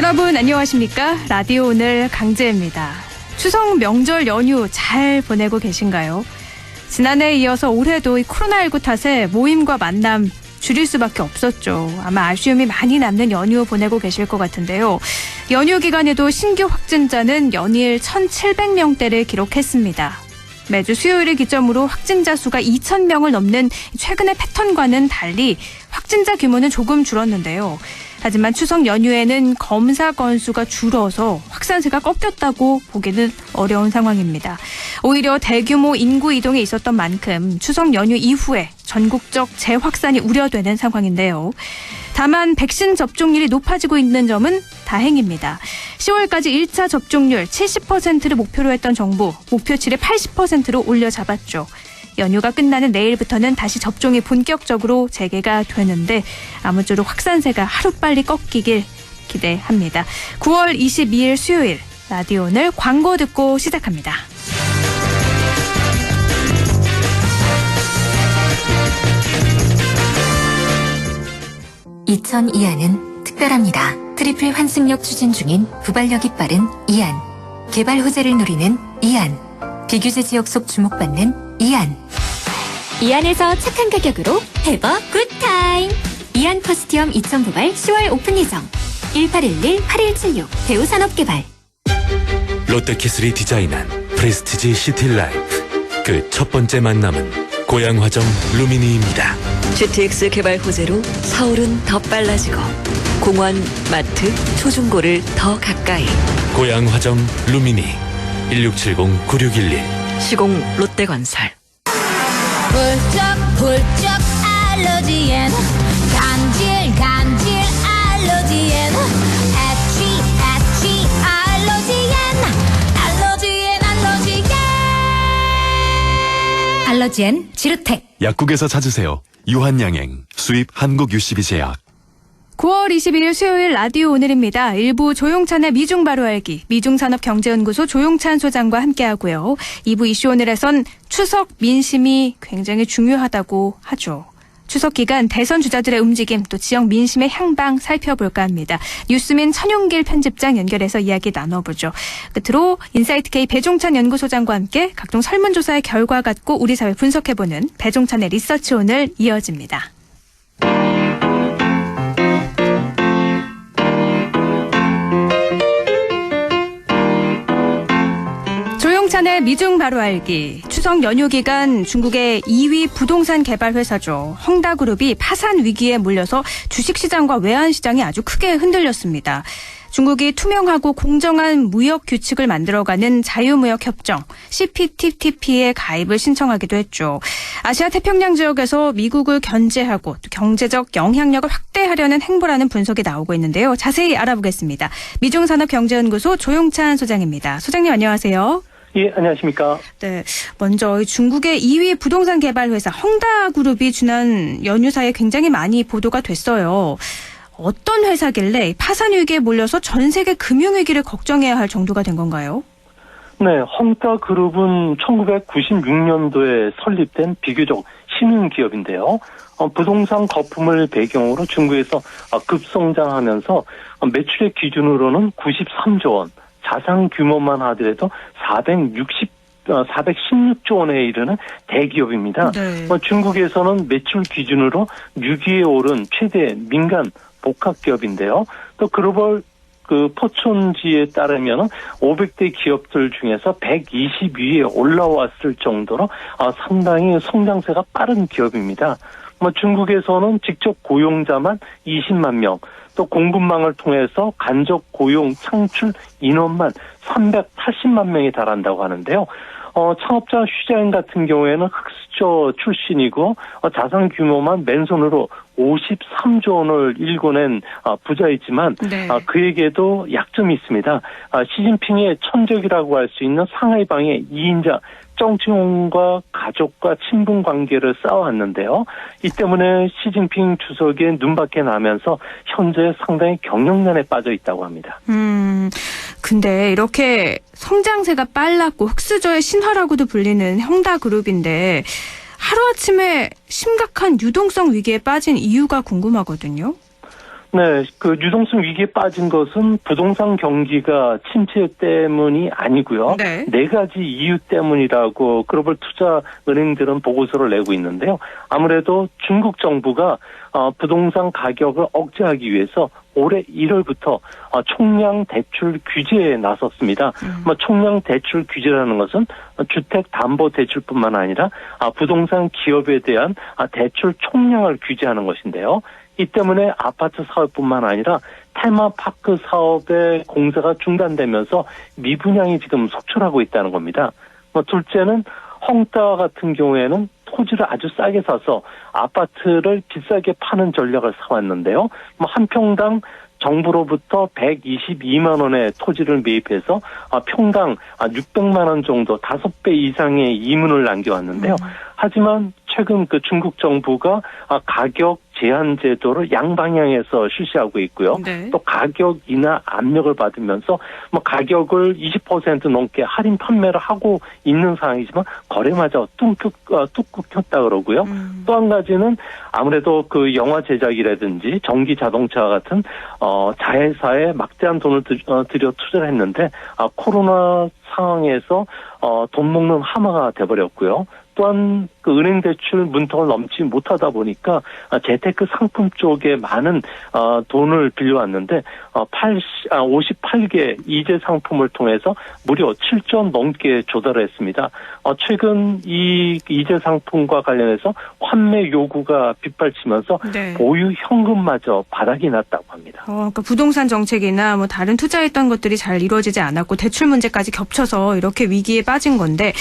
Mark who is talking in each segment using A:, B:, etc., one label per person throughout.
A: 여러분 안녕하십니까? 라디오 오늘 강재입니다. 추석 명절 연휴 잘 보내고 계신가요? 지난해에 이어서 올해도 이 코로나19 탓에 모임과 만남 줄일 수밖에 없었죠. 아마 아쉬움이 많이 남는 연휴 보내고 계실 것 같은데요. 연휴 기간에도 신규 확진자는 연일 1,700명대를 기록했습니다. 매주 수요일을 기점으로 확진자 수가 2,000명을 넘는 최근의 패턴과는 달리 확진자 규모는 조금 줄었는데요. 하지만 추석 연휴에는 검사 건수가 줄어서 확산세가 꺾였다고 보기는 어려운 상황입니다. 오히려 대규모 인구 이동이 있었던 만큼 추석 연휴 이후에 전국적 재확산이 우려되는 상황인데요. 다만 백신 접종률이 높아지고 있는 점은 다행입니다. 10월까지 1차 접종률 70%를 목표로 했던 정부, 목표치를 80%로 올려잡았죠. 연휴가 끝나는 내일부터는 다시 접종이 본격적으로 재개가 되는데 아무쪼록 확산세가 하루빨리 꺾이길 기대합니다. 9월 22일 수요일 라디오 오늘 광고 듣고 시작합니다.
B: 이천 이안은 특별합니다. 트리플 환승역 추진 중인 후발력이 빠른 이안. 개발 호재를 노리는 이안. 비규제 지역 속 주목받는 이안. 이안에서 착한 가격으로 해버 굿타임. 이안 퍼스티엄 2000부발 10월 오픈 예정. 1811-8176 대우산업개발.
C: 롯데키슬이 디자인한 프레스티지 시티라이프. 그 첫 번째 만남은 고양화정 루미니입니다.
D: GTX 개발 호재로 서울은 더 빨라지고 공원, 마트, 초중고를 더 가까이.
C: 고양화정 루미니 1670-9611
D: 시공 롯데건설.
E: 훌쩍훌쩍 알러지엔 간질 알러지엔 애취 알러지엔
B: 알러지엔 지르텍.
F: 약국에서 찾으세요. 유한양행 수입 한국유씨비제약.
A: 9월 22일 수요일 라디오 오늘입니다. 일부 조용찬의 미중 바로 알기, 미중산업경제연구소 조용찬 소장과 함께하고요. 2부 이슈 오늘에선 추석 민심이 굉장히 중요하다고 하죠. 추석 기간 대선 주자들의 움직임, 또 지역 민심의 향방 살펴볼까 합니다. 뉴스민 천용길 편집장 연결해서 이야기 나눠보죠. 끝으로 인사이트K 배종찬 연구소장과 함께 각종 설문조사의 결과 갖고 우리 사회 분석해보는 배종찬의 리서치 오늘 이어집니다. 조용찬의 미중 바로 알기. 추석 연휴 기간 중국의 2위 부동산 개발 회사죠. 헝다그룹이 파산 위기에 몰려서 주식시장과 외환시장이 아주 크게 흔들렸습니다. 중국이 투명하고 공정한 무역 규칙을 만들어가는 자유무역협정 CPTPP에 가입을 신청하기도 했죠. 아시아 태평양 지역에서 미국을 견제하고 또 경제적 영향력을 확대하려는 행보라는 분석이 나오고 있는데요. 자세히 알아보겠습니다. 미중산업경제연구소 조용찬 소장입니다. 소장님 안녕하세요.
G: 예, 안녕하십니까.
A: 네, 먼저 중국의 2위 부동산 개발 회사 헝다그룹이 지난 연휴 사이에 굉장히 많이 보도가 됐어요. 어떤 회사길래 파산 위기에 몰려서 전 세계 금융위기를 걱정해야 할 정도가 된 건가요?
G: 네, 헝다그룹은 1996년도에 설립된 비교적 신흥 기업인데요. 부동산 거품을 배경으로 중국에서 급성장하면서 매출액 기준으로는 93조 원, 자산 규모만 하더라도 416조 원에 이르는 대기업입니다.
A: 네.
G: 중국에서는 매출 기준으로 6위에 오른 최대 민간 복합기업인데요. 또 글로벌 포춘지에 따르면 500대 기업들 중에서 120위에 올라왔을 정도로 상당히 성장세가 빠른 기업입니다. 중국에서는 직접 고용자만 20만 명, 또 공급망을 통해서 간접 고용 창출 인원만 380만 명이 달한다고 하는데요. 창업자 슈자인 같은 경우에는 흑수저 출신이고 자산 규모만 맨손으로 53조 원을 일궈낸 부자이지만
A: 네.
G: 그에게도 약점이 있습니다. 시진핑의 천적이라고 할 수 있는 상하이방의 2인자 정치홍과 가족과 친분 관계를 쌓아왔는데요. 이 때문에 시진핑 주석의 눈밖에 나면서 현재 상당히 경영난에 빠져 있다고 합니다.
A: 근데 이렇게 성장세가 빨랐고 흑수저의 신화라고도 불리는 헝다그룹인데 하루아침에 심각한 유동성 위기에 빠진 이유가 궁금하거든요.
G: 네, 그 유동성 위기에 빠진 것은 부동산 경기가 침체 때문이 아니고요.
A: 네.
G: 네 가지 이유 때문이라고 글로벌 투자 은행들은 보고서를 내고 있는데요. 아무래도 중국 정부가 부동산 가격을 억제하기 위해서 올해 1월부터 총량 대출 규제에 나섰습니다. 총량 대출 규제라는 것은 주택 담보 대출뿐만 아니라 부동산 기업에 대한 대출 총량을 규제하는 것인데요. 이 때문에 아파트 사업뿐만 아니라 테마파크 사업의 공사가 중단되면서 미분양이 지금 속출하고 있다는 겁니다. 둘째는 헝다 같은 경우에는 토지를 아주 싸게 사서 아파트를 비싸게 파는 전략을 사왔는데요. 한 평당 정부로부터 122만 원의 토지를 매입해서 평당 600만 원 정도 5배 이상의 이문을 남겨왔는데요. 하지만 최근 그 중국 정부가 가격 제한 제도를 양방향에서 실시하고 있고요.
A: 네.
G: 또 가격 인하 압력을 받으면서 가격을 20% 넘게 할인 판매를 하고 있는 상황이지만 거래마저 뚝뚝 켰다 그러고요. 또 한 가지는 아무래도 그 영화 제작이라든지 전기 자동차 같은 자회사에 막대한 돈을 들여 투자를 했는데 코로나 상황에서 돈 먹는 하마가 돼버렸고요. 또한 그 은행 대출 문턱을 넘지 못하다 보니까 재테크 상품 쪽에 많은 돈을 빌려왔는데 58개 이재 상품을 통해서 무려 7조 넘게 조달했습니다. 최근 이 이재 상품과 관련해서 환매 요구가 빗발치면서
A: 네.
G: 보유 현금마저 바닥이 났다고 합니다.
A: 그러니까 부동산 정책이나 뭐 다른 투자했던 것들이 잘 이루어지지 않았고 대출 문제까지 겹쳐서 이렇게 위기에 빠진 건데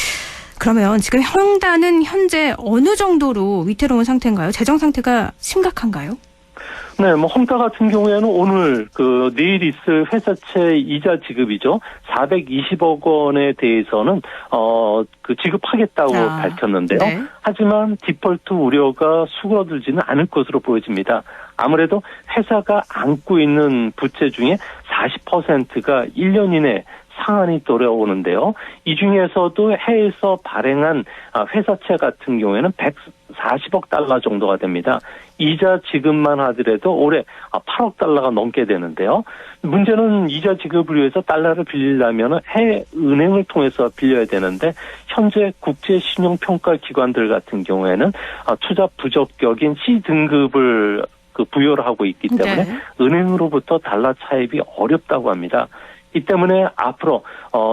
A: 그러면 지금 헝다는 현재 어느 정도로 위태로운 상태인가요? 재정 상태가 심각한가요?
G: 네, 헝다 같은 경우에는 오늘 내일 있을 회사채 이자 지급이죠. 420억 원에 대해서는 지급하겠다고 밝혔는데요. 네. 하지만 디폴트 우려가 수그러들지는 않을 것으로 보여집니다. 아무래도 회사가 안고 있는 부채 중에 40%가 1년 이내 상한이 돌아오는데요. 이 중에서도 해외에서 발행한 회사채 같은 경우에는 140억 달러 정도가 됩니다. 이자 지급만 하더라도 올해 8억 달러가 넘게 되는데요. 문제는 이자 지급을 위해서 달러를 빌리려면 해외 은행을 통해서 빌려야 되는데 현재 국제신용평가기관들 같은 경우에는 투자 부적격인 C등급을 부여를 하고 있기 때문에
A: 네.
G: 은행으로부터 달러 차입이 어렵다고 합니다. 이 때문에 앞으로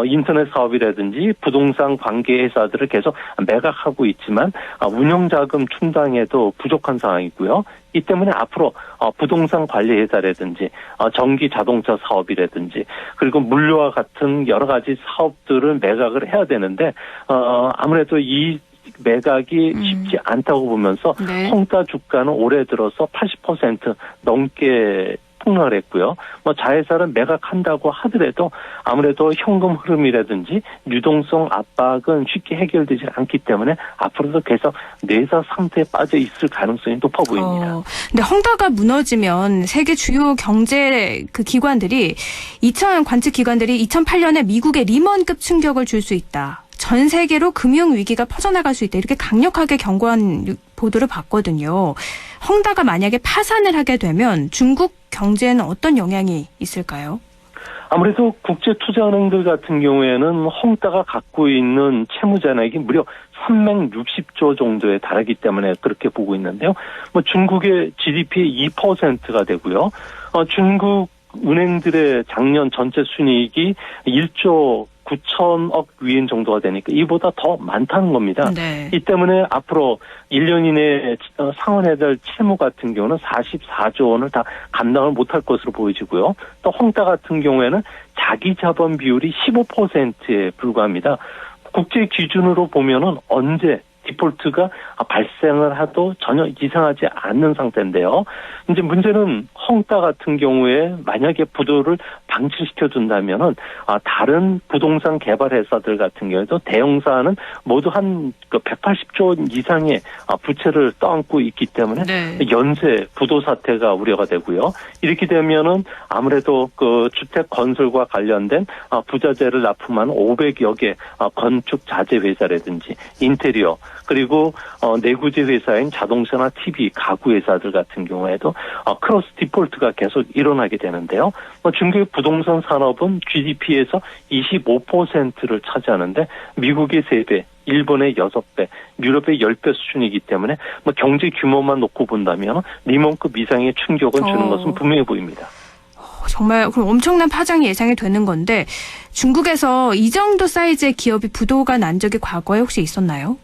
G: 인터넷 사업이라든지 부동산 관계 회사들을 계속 매각하고 있지만 운영자금 충당에도 부족한 상황이고요. 이 때문에 앞으로 부동산 관리 회사라든지 전기 자동차 사업이라든지 그리고 물류와 같은 여러 가지 사업들을 매각을 해야 되는데 아무래도 이 매각이 쉽지 않다고 보면서
A: 네.
G: 헝다 주가는 올해 들어서 80% 넘게 폭락을 했고요. 자회사를 매각한다고 하더라도 아무래도 현금 흐름이라든지 유동성 압박은 쉽게 해결되지 않기 때문에 앞으로도 계속 내사 상태에 빠져 있을 가능성이 높아 보입니다.
A: 근데 헝다가 무너지면 세계 주요 경제 기관들이 관측 기관들이 2008년에 미국의 리먼급 충격을 줄 수 있다. 전 세계로 금융 위기가 퍼져나갈 수 있다. 이렇게 강력하게 경고한 보도를 봤거든요. 헝다가 만약에 파산을 하게 되면 중국 경제에는 어떤 영향이 있을까요?
G: 아무래도 국제투자은행들 같은 경우에는 헝다가 갖고 있는 채무잔액이 무려 360조 정도에 달하기 때문에 그렇게 보고 있는데요. 중국의 GDP의 2%가 되고요. 중국 은행들의 작년 전체 순이익이 1조 9천억 위엔 정도가 되니까 이보다 더 많다는 겁니다.
A: 네.
G: 이 때문에 앞으로 1년 이내에 상환해야 될 채무 같은 경우는 44조 원을 다 감당을 못할 것으로 보여지고요. 또 헝다 같은 경우에는 자기 자본 비율이 15%에 불과합니다. 국제 기준으로 보면은 언제 디폴트가 발생을 하도 전혀 이상하지 않는 상태인데요. 이제 문제는 헝다 같은 경우에 만약에 부도를 방치시켜 둔다면은 다른 부동산 개발 회사들 같은 경우에도 대형사는 모두 한 180조 원 이상의 부채를 떠안고 있기 때문에
A: 네.
G: 연쇄 부도 사태가 우려가 되고요. 이렇게 되면은 아무래도 그 주택 건설과 관련된 부자재를 납품한 500여 개 건축 자재 회사라든지 인테리어 그리고 내구재 회사인 자동차나 TV, 가구 회사들 같은 경우에도 크로스 디폴트가 계속 일어나게 되는데요. 중국의 부동산 산업은 GDP에서 25%를 차지하는데 미국의 3배, 일본의 6배, 유럽의 10배 수준이기 때문에 경제 규모만 놓고 본다면 리먼급 이상의 충격은 주는 것은 분명해 보입니다.
A: 정말 그럼 엄청난 파장이 예상이 되는 건데 중국에서 이 정도 사이즈의 기업이 부도가 난 적이 과거에 혹시 있었나요?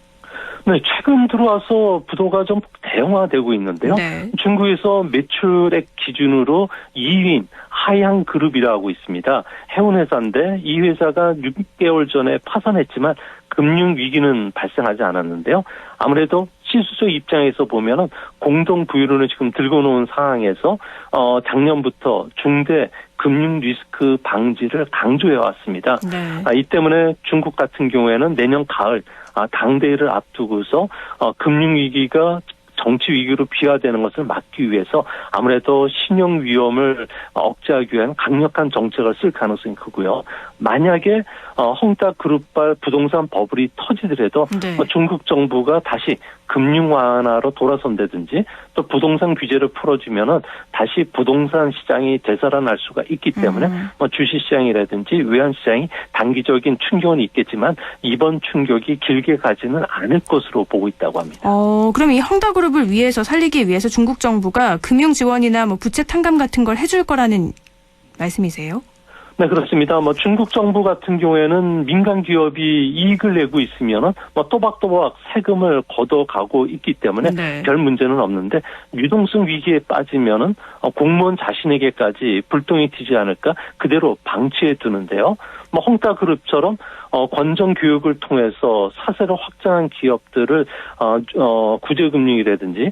G: 네, 최근 들어와서 부도가 좀 대형화되고 있는데요.
A: 네.
G: 중국에서 매출액 기준으로 2위인 하양그룹이라고 있습니다. 해운회사인데 이 회사가 6개월 전에 파산했지만 금융위기는 발생하지 않았는데요. 아무래도 시수적 입장에서 보면은 공동 부유론을 지금 들고 놓은 상황에서 작년부터 중대 금융 리스크 방지를 강조해 왔습니다.
A: 네.
G: 이 때문에 중국 같은 경우에는 내년 가을 당대회를 앞두고서 금융위기가 정치 위기로 비화되는 것을 막기 위해서 아무래도 신용 위험을 억제하기 위한 강력한 정책을 쓸 가능성이 크고요. 만약에 헝다그룹발 부동산 버블이 터지더라도
A: 네.
G: 중국 정부가 다시 금융 완화로 돌아선다든지 또 부동산 규제를 풀어주면은 다시 부동산 시장이 되살아날 수가 있기 때문에 주식시장이라든지 외환시장이 단기적인 충격은 있겠지만 이번 충격이 길게 가지는 않을 것으로 보고 있다고 합니다.
A: 그럼 이 헝다그룹을 위해서 살리기 위해서 중국 정부가 금융 지원이나 부채 탕감 같은 걸 해줄 거라는 말씀이세요?
G: 네, 그렇습니다. 중국 정부 같은 경우에는 민간 기업이 이익을 내고 있으면은 또박또박 세금을 걷어가고 있기 때문에
A: 네.
G: 별 문제는 없는데 유동성 위기에 빠지면은 공무원 자신에게까지 불똥이 튀지 않을까 그대로 방치해 두는데요. 헝다그룹처럼 권정 교육을 통해서 사세를 확장한 기업들을 구제금융이라든지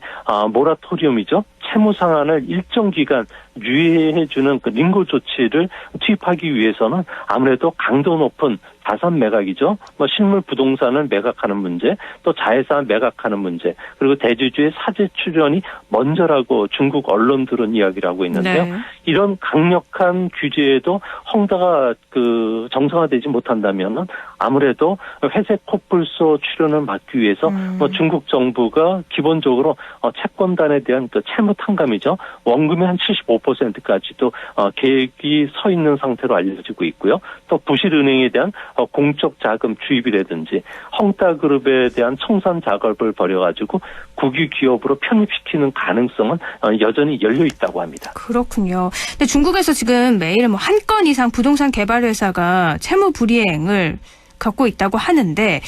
G: 모라토리움이죠. 채무 상환을 일정 기간 유예해주는 그 링고 조치를 투입하기 위해서는 아무래도 강도 높은 자산 매각이죠. 실물 부동산을 매각하는 문제, 또 자회사 매각하는 문제, 그리고 대주주의 사재 출연이 먼저라고 중국 언론들은 이야기를 하고 있는데요.
A: 네.
G: 이런 강력한 규제에도 헝다가 정상화되지 못한다면은 아무래도 회색 코뿔소 출연을 막기 위해서 중국 정부가 기본적으로 채권단에 대한 채무 탕감이죠. 원금의 한 75%까지도 계획이 서 있는 상태로 알려지고 있고요. 또 부실은행에 대한 공적 자금 주입이라든지 헝다그룹에 대한 청산 작업을 벌여가지고 국유 기업으로 편입시키는 가능성은 여전히 열려 있다고 합니다.
A: 그렇군요. 근데 중국에서 지금 매일 한 건 이상 부동산 개발 회사가 채무 불이행을 겪고 있다고 하는데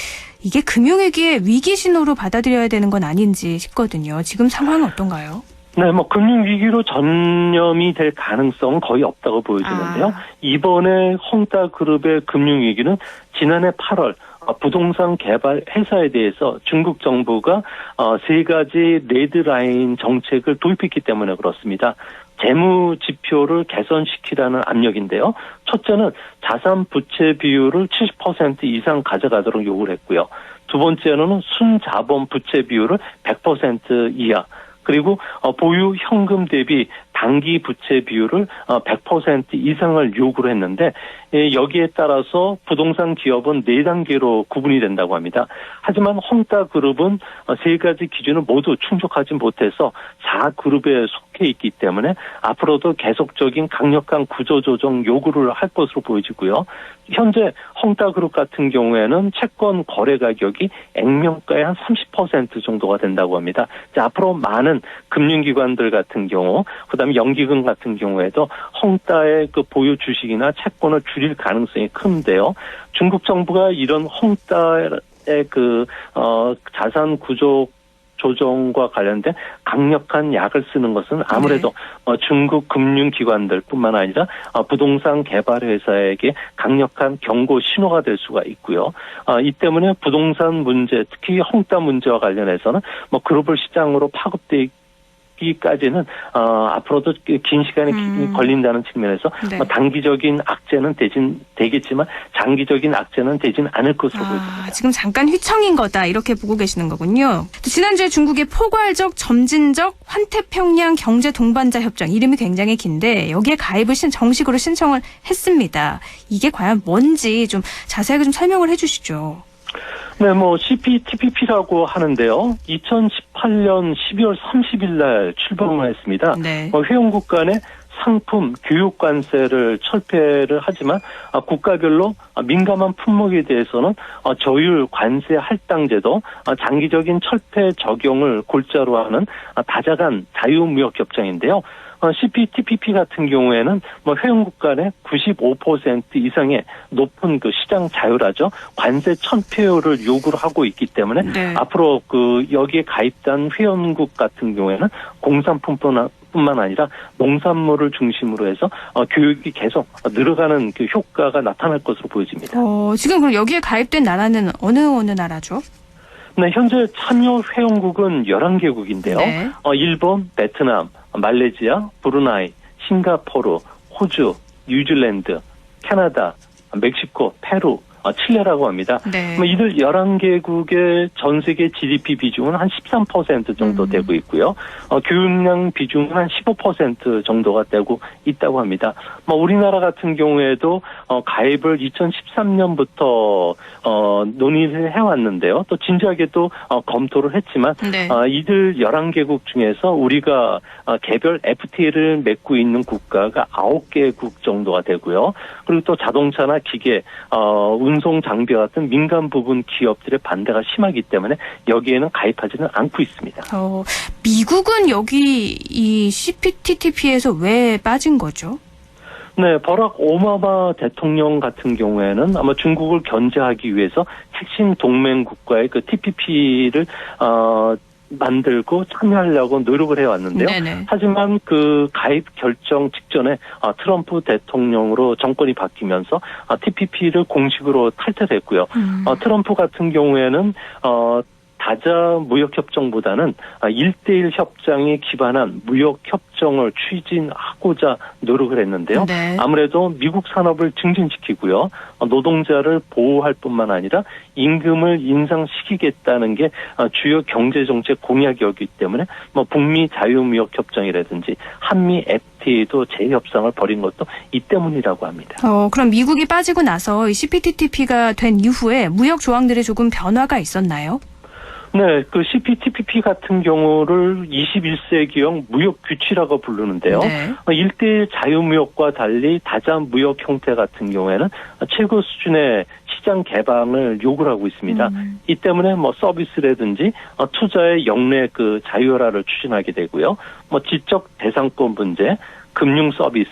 A: 이게 금융위기의 위기 신호로 받아들여야 되는 건 아닌지 싶거든요. 지금 상황은 어떤가요?
G: 네, 금융위기로 전염이 될 가능성은 거의 없다고 보여지는데요. 이번에 헝다그룹의 금융위기는 지난해 8월 부동산 개발 회사에 대해서 중국 정부가 3가지 레드라인 정책을 도입했기 때문에 그렇습니다. 재무 지표를 개선시키라는 압력인데요. 첫째는 자산 부채 비율을 70% 이상 가져가도록 요구를 했고요. 두 번째로는 순자본 부채 비율을 100% 이하. 그리고 보유 현금 대비 단기 부채 비율을 100% 이상을 요구를 했는데 여기에 따라서 부동산 기업은 4단계로 구분이 된다고 합니다. 하지만 헝다그룹은 3가지 기준을 모두 충족하지 못해서 4그룹에 속해 있기 때문에 앞으로도 계속적인 강력한 구조조정 요구를 할 것으로 보여지고요. 현재 헝다그룹 같은 경우에는 채권 거래 가격이 액면가의 한 30% 정도가 된다고 합니다. 앞으로 많은 금융기관들 같은 경우, 그다음에 연기금 같은 경우에도 헝다의 그 보유 주식이나 채권을 줄일 가능성이 큰데요. 중국 정부가 이런 헝다의 자산 구조 조정과 관련된 강력한 약을 쓰는 것은 아무래도 중국 금융기관들뿐만 아니라 부동산 개발 회사에게 강력한 경고 신호가 될 수가 있고요. 이 때문에 부동산 문제, 특히 헝다 문제와 관련해서는 글로벌 시장으로 파급되기 되기까지는 앞으로도 긴 시간이 걸린다는 측면에서
A: 네.
G: 단기적인 악재는 되겠지만 장기적인 악재는 되진 않을 것으로 보입니다.
A: 지금 잠깐 휘청인 거다 이렇게 보고 계시는 거군요. 또 지난주에 중국의 포괄적 점진적 환태평양 경제 동반자 협정 이름이 굉장히 긴데 여기에 가입을 정식으로 신청을 했습니다. 이게 과연 뭔지 좀 자세하게 좀 설명을 해주시죠.
G: 네, CPTPP라고 하는데요. 2018년 12월 30일 날 출범을 했습니다.
A: 네.
G: 회원국 간의 상품, 교육 관세를 철폐를 하지만 국가별로 민감한 품목에 대해서는 조율 관세 할당제도 장기적인 철폐 적용을 골자로 하는 다자간 자유무역 협정인데요. CPTPP 같은 경우에는 회원국 간의 95% 이상의 높은 그 시장 자율화죠. 관세 천폐율을 요구를 하고 있기 때문에
A: 네.
G: 앞으로 여기에 가입된 회원국 같은 경우에는 공산품뿐만 아니라 농산물을 중심으로 해서 교육이 계속 늘어가는 그 효과가 나타날 것으로 보여집니다.
A: 지금 그럼 여기에 가입된 나라는 어느 나라죠?
G: 네, 현재 참여 회원국은 11개국인데요.
A: 네.
G: 일본, 베트남, 말레이시아, 브루나이, 싱가포르, 호주, 뉴질랜드, 캐나다, 멕시코, 페루, 칠레라고 합니다.
A: 네.
G: 이들 11개국의 전 세계 GDP 비중은 한 13% 정도 되고 있고요. 교육량 비중은 한 15% 정도가 되고 있다고 합니다. 우리나라 같은 경우에도 가입을 2013년부터 논의를 해왔는데요. 또 진지하게도 검토를 했지만
A: 네.
G: 이들 11개국 중에서 우리가 개별 FTA를 맺고 있는 국가가 9개국 정도가 되고요. 그리고 또 자동차나 기계, 운송 장비 같은 민간 부분 기업들의 반대가 심하기 때문에 여기에는 가입하지는 않고 있습니다.
A: 미국은 여기 이 CPTPP에서 왜 빠진 거죠?
G: 네, 버락 오바마 대통령 같은 경우에는 아마 중국을 견제하기 위해서 핵심 동맹 국가의 그 TPP를 만들고 참여하려고 노력을 해왔는데요.
A: 네네.
G: 하지만 그 가입 결정 직전에 트럼프 대통령으로 정권이 바뀌면서 TPP를 공식으로 탈퇴했고요. 트럼프 같은 경우에는 다자 무역협정보다는 1대1 협정에 기반한 무역협정을 추진하고자 노력을 했는데요.
A: 네.
G: 아무래도 미국 산업을 증진시키고요. 노동자를 보호할 뿐만 아니라 임금을 인상시키겠다는 게 주요 경제정책 공약이었기 때문에 북미 자유무역협정이라든지 한미 FTA도 재협상을 벌인 것도 이 때문이라고 합니다.
A: 그럼 미국이 빠지고 나서 이 CPTPP가 된 이후에 무역 조항들이 조금 변화가 있었나요?
G: 네, 그 CPTPP 같은 경우를 21세기형 무역 규칙이라고 부르는데요.
A: 네.
G: 1대1 자유무역과 달리 다자 무역 형태 같은 경우에는 최고 수준의 시장 개방을 요구를 하고 있습니다. 이 때문에 서비스라든지 투자의 역내 그 자유화를 추진하게 되고요. 지적 대상권 문제, 금융 서비스,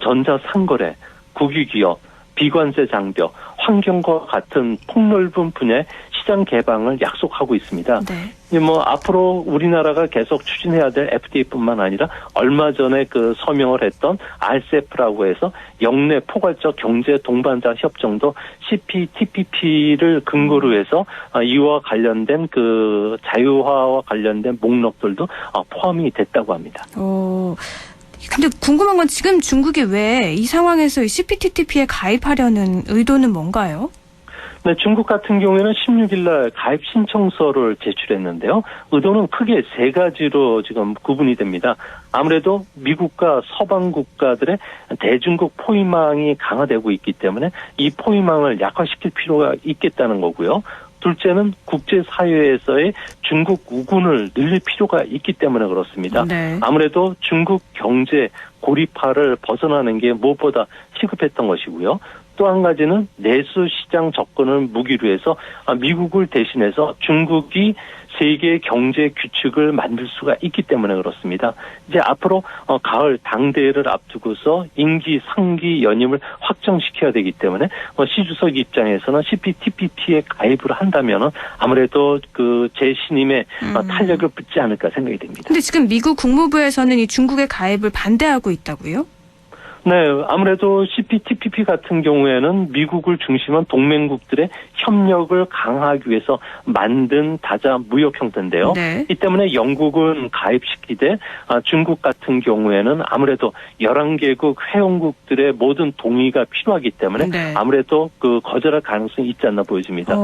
G: 전자 상거래, 국유기업, 비관세 장벽, 환경과 같은 폭넓은 분야의 시장 개방을 약속하고 있습니다.
A: 네.
G: 앞으로 우리나라가 계속 추진해야 될 FTA뿐만 아니라 얼마 전에 그 서명을 했던 RCEP라고 해서 역내 포괄적 경제 동반자 협정도 CPTPP를 근거로 해서 이와 관련된 그 자유화와 관련된 목록들도 포함이 됐다고 합니다.
A: 근데 궁금한 건 지금 중국이 왜 이 상황에서 이 CPTPP에 가입하려는 의도는 뭔가요?
G: 네, 중국 같은 경우에는 16일 날 가입 신청서를 제출했는데요. 의도는 크게 세 가지로 지금 구분이 됩니다. 아무래도 미국과 서방 국가들의 대중국 포위망이 강화되고 있기 때문에 이 포위망을 약화시킬 필요가 있겠다는 거고요. 둘째는 국제사회에서의 중국 우군을 늘릴 필요가 있기 때문에 그렇습니다.
A: 네.
G: 아무래도 중국 경제 고립화를 벗어나는 게 무엇보다 시급했던 것이고요. 또 한 가지는 내수 시장 접근을 무기로 해서 미국을 대신해서 중국이 세계 경제 규칙을 만들 수가 있기 때문에 그렇습니다. 이제 앞으로 가을 당대회를 앞두고서 임기 상기 연임을 확정시켜야 되기 때문에 시 주석 입장에서는 CPTPP에 가입을 한다면은 아무래도 그 재신임에 탄력을 붙지 않을까 생각이 됩니다.
A: 근데 지금 미국 국무부에서는 이 중국의 가입을 반대하고 있다고요?
G: 네, 아무래도 CPTPP 같은 경우에는 미국을 중심한 동맹국들의 협력을 강화하기 위해서 만든 다자 무역 형태인데요.
A: 네.
G: 이 때문에 영국은 가입시키되 중국 같은 경우에는 아무래도 11개국 회원국들의 모든 동의가 필요하기 때문에
A: 네.
G: 아무래도 그 거절할 가능성이 있지 않나 보여집니다.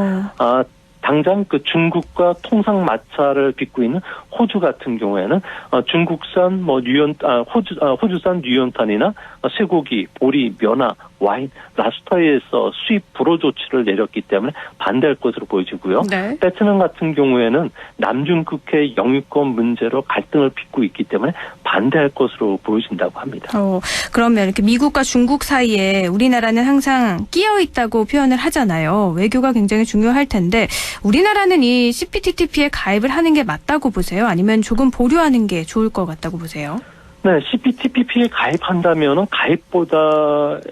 G: 당장 그 중국과 통상 마찰을 빚고 있는 호주 같은 경우에는 중국산 호주산 뉴연탄이나 쇠고기, 보리, 면화, 와인, 랍스터에서 수입 불허 조치를 내렸기 때문에 반대할 것으로 보여지고요.
A: 네.
G: 베트남 같은 경우에는 남중국해 영유권 문제로 갈등을 빚고 있기 때문에 반대할 것으로 보여진다고 합니다.
A: 그러면 이렇게 미국과 중국 사이에 우리나라는 항상 끼어 있다고 표현을 하잖아요. 외교가 굉장히 중요할 텐데 우리나라는 이 CPTPP에 가입을 하는 게 맞다고 보세요? 아니면 조금 보류하는 게 좋을 것 같다고 보세요?
G: 네, CPTPP에 가입한다면은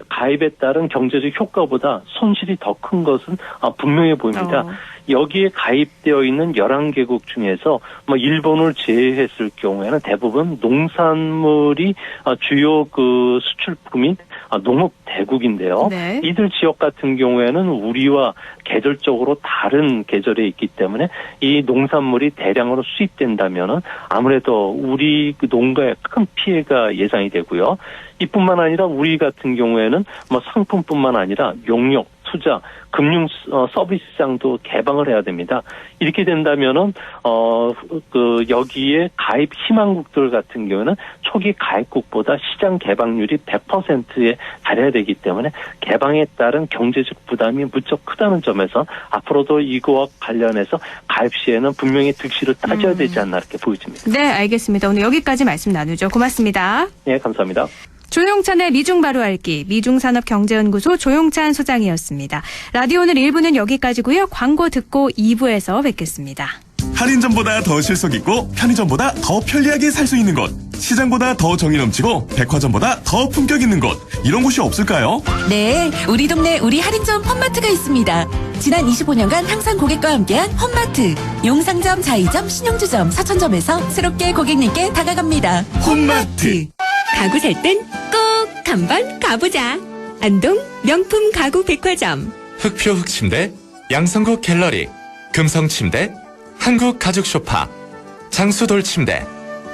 G: 가입에 따른 경제적 효과보다 손실이 더 큰 것은 분명해 보입니다. 여기에 가입되어 있는 11개국 중에서 일본을 제외했을 경우에는 대부분 농산물이 주요 그 수출품인 농업 대국인데요.
A: 네.
G: 이들 지역 같은 경우에는 우리와 계절적으로 다른 계절에 있기 때문에 이 농산물이 대량으로 수입된다면은 아무래도 우리 그 농가에 큰 피해가 예상이 되고요. 이뿐만 아니라 우리 같은 경우에는 상품뿐만 아니라 용역, 투자, 금융 서비스 시장도 개방을 해야 됩니다. 이렇게 된다면은 여기에 가입 희망국들 같은 경우는 초기 가입국보다 시장 개방률이 100%에 달해야 되기 때문에 개방에 따른 경제적 부담이 무척 크다는 점에서 앞으로도 이거와 관련해서 가입 시에는 분명히 득실을 따져야 되지 않나 이렇게 보여집니다.
A: 네, 알겠습니다. 오늘 여기까지 말씀 나누죠. 고맙습니다.
G: 네, 감사합니다.
A: 조용찬의 미중 바로 알기, 미중산업경제연구소 조용찬 소장이었습니다. 라디오 오늘 1부는 여기까지고요. 광고 듣고 2부에서 뵙겠습니다.
H: 할인점보다 더 실속 있고 편의점보다 더 편리하게 살 수 있는 곳, 시장보다 더 정이 넘치고 백화점보다 더 품격 있는 곳, 이런 곳이 없을까요?
I: 네, 우리 동네 우리 할인점 험마트가 있습니다. 지난 25년간 항상 고객과 함께한 험마트. 용상점, 자이점, 신용주점, 사천점에서 새롭게 고객님께 다가갑니다.
H: 홈마트.
J: 가구 살 땐 꼭 한번 가보자. 안동 명품 가구 백화점.
C: 흑표 흑침대, 양성국 갤러리, 금성침대, 한국 가죽 소파, 장수돌 침대.